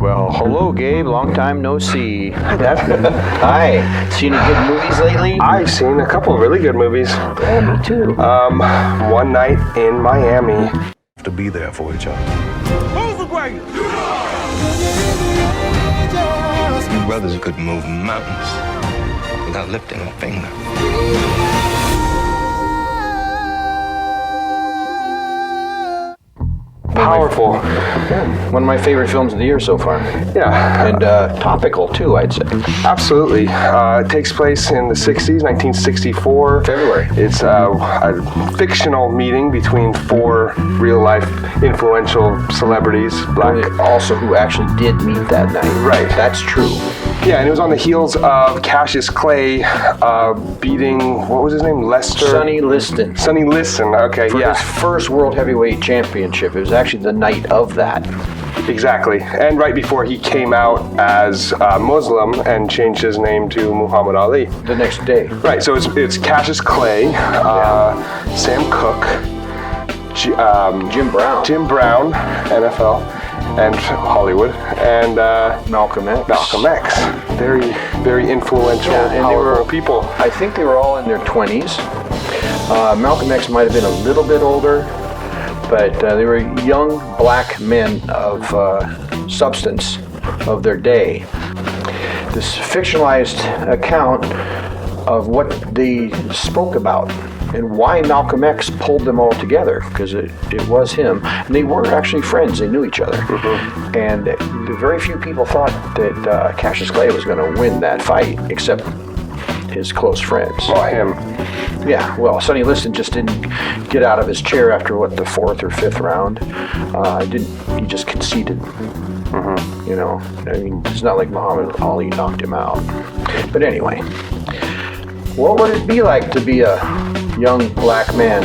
Well, hello, Gabe. Long time no see. Hi, Dad. Hi. Seen any good movies lately? I've seen a couple of really good movies. Yeah, me too. One Night in Miami. To be there for each other. You brothers could move mountains without lifting a finger. Powerful. One of my favorite films of the year so far. Yeah. And topical, too, I'd say. Absolutely. It takes place in the 60s, 1964. February. It's a fictional meeting between four real-life influential celebrities. Also who actually did meet that night. Right. That's true. Yeah, and it was on the heels of Cassius Clay beating, what was his name? Lester? Sonny Liston. Sonny Liston, okay, For yeah. his first World Heavyweight Championship. It was actually the night of that. Exactly. And right before he came out as Muslim and changed his name to Muhammad Ali. The next day. Right, so it's Cassius Clay, Sam Cooke, Jim Brown, NFL, and Hollywood, and Malcolm X. Malcolm X. Very, very influential, and powerful people. I think they were all in their 20s. Malcolm X might have been a little bit older, but they were young black men of substance of their day. This fictionalized account of what they spoke about and why Malcolm X pulled them all together, because it was him. And they were actually friends. They knew each other. Mm-hmm. And very few people thought that Cassius Clay was going to win that fight, except his close friends. Well, him. Yeah, well, Sonny Liston just didn't get out of his chair after, the fourth or fifth round. He just conceded. Mm-hmm. You know, I mean, it's not like Muhammad Ali knocked him out. But anyway, what would it be like to be a young black man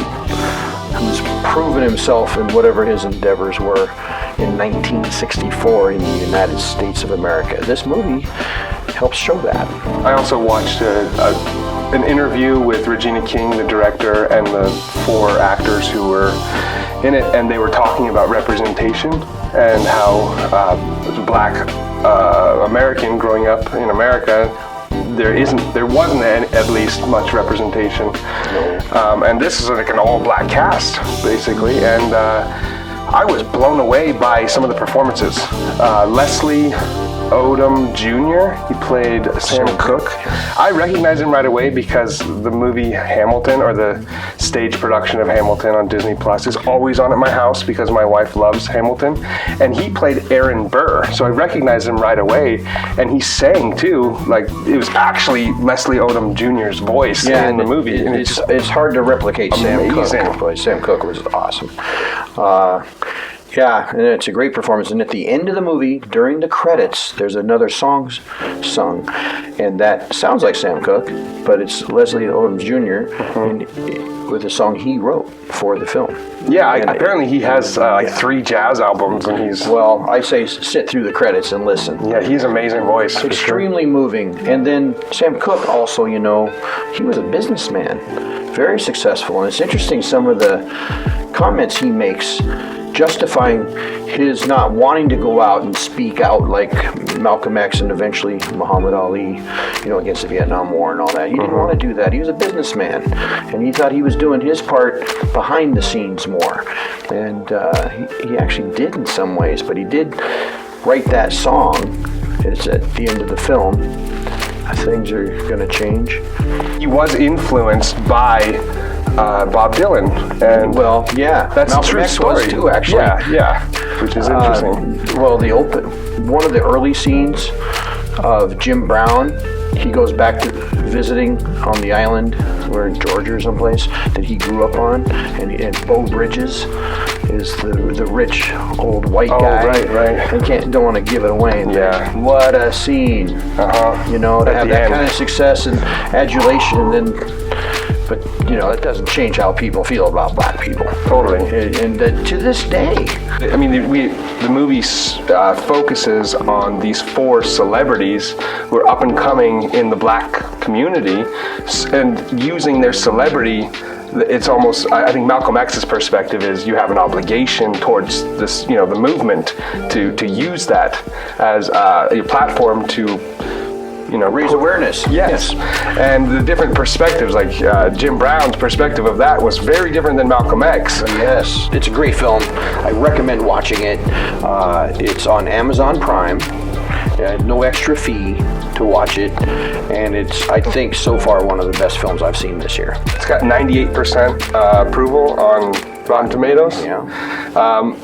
who's proven himself in whatever his endeavors were in 1964 in the United States of America? This movie helps show that. I also watched an interview with Regina King, the director, and the four actors who were in it, and they were talking about representation and how as a black American growing up in America, there wasn't at least much representation. No. And this is like an all-black cast, basically, and I was blown away by some of the performances. Leslie Odom Jr., he played Sam Cooke. I recognized him right away because the movie Hamilton, or the stage production of Hamilton on Disney Plus, is always on at my house because my wife loves Hamilton. And he played Aaron Burr, so I recognized him right away. And he sang too, like it was actually Leslie Odom Jr.'s voice in the movie. And it's hard to replicate amazing. Sam Cooke. Sam Cooke was awesome. Yeah, and it's a great performance. And at the end of the movie, during the credits, there's another song sung, and that sounds like Sam Cooke, but it's Leslie Odom Jr. With a song he wrote for the film. Yeah, apparently he has 3 jazz albums, and he's... Well, I say sit through the credits and listen. Yeah, he's an amazing voice. Extremely moving. And then Sam Cooke also, he was a businessman, very successful. And it's interesting some of the comments he makes justifying his not wanting to go out and speak out like Malcolm X and eventually Muhammad Ali, against the Vietnam War and all that. He didn't want to do that. He was a businessman, and he thought he was doing his part behind the scenes more. And he actually did in some ways, but he did write that song. It's at the end of the film. Things are going to change. He was influenced by Bob Dylan, and that's Malcolm a true X story was too, actually. Yeah, which is interesting. Well, one of the early scenes of Jim Brown, he goes back to visiting on the island, we're in Georgia or someplace, that he grew up on, and Beau Bridges is the rich old white guy. Right. I don't want to give it away. What a scene. To have that kind of success and adulation, and then. But, that doesn't change how people feel about black people. Totally. And to this day. I mean, the movie focuses on these 4 celebrities who are up and coming in the black community and using their celebrity it's almost, I think Malcolm X's perspective is you have an obligation towards this, the movement to use that as a platform to, Raise awareness. Yes. And the different perspectives, like Jim Brown's perspective of that was very different than Malcolm X. Yes, it's a great film. I recommend watching it. It's on Amazon Prime. No extra fee to watch it, and it's, I think, so far one of the best films I've seen this year. It's got 98% approval on Rotten Tomatoes. Yeah.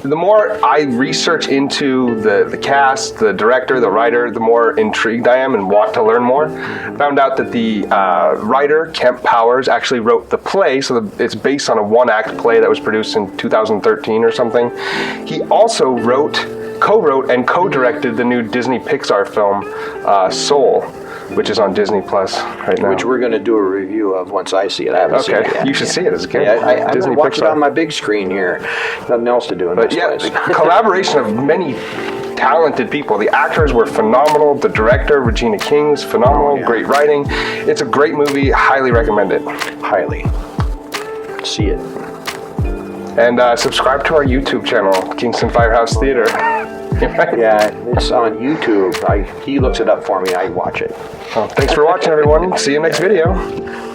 The more I research into the cast, the director, the writer, the more intrigued I am and want to learn more. Found out that the writer, Kemp Powers, actually wrote the play, so it's based on a one-act play that was produced in 2013 or something. He also co-wrote and co-directed the new Disney Pixar film, Soul, which is on Disney Plus right now. Which we're going to do a review of once I see it. I haven't seen it yet. You should see it. It's good. Yeah, I'm going to Disney watch it Pixar. on my big screen here. Nothing else to do in But this yeah, place. collaboration of many talented people. The actors were phenomenal. The director, Regina King's phenomenal. Yeah. Great writing. It's a great movie. Highly recommend it. Highly. See it. And subscribe to our YouTube channel, Kingston Firehouse Theater. Yeah, it's on YouTube. He looks it up for me. I watch it. Well, thanks for watching, everyone. See you next video.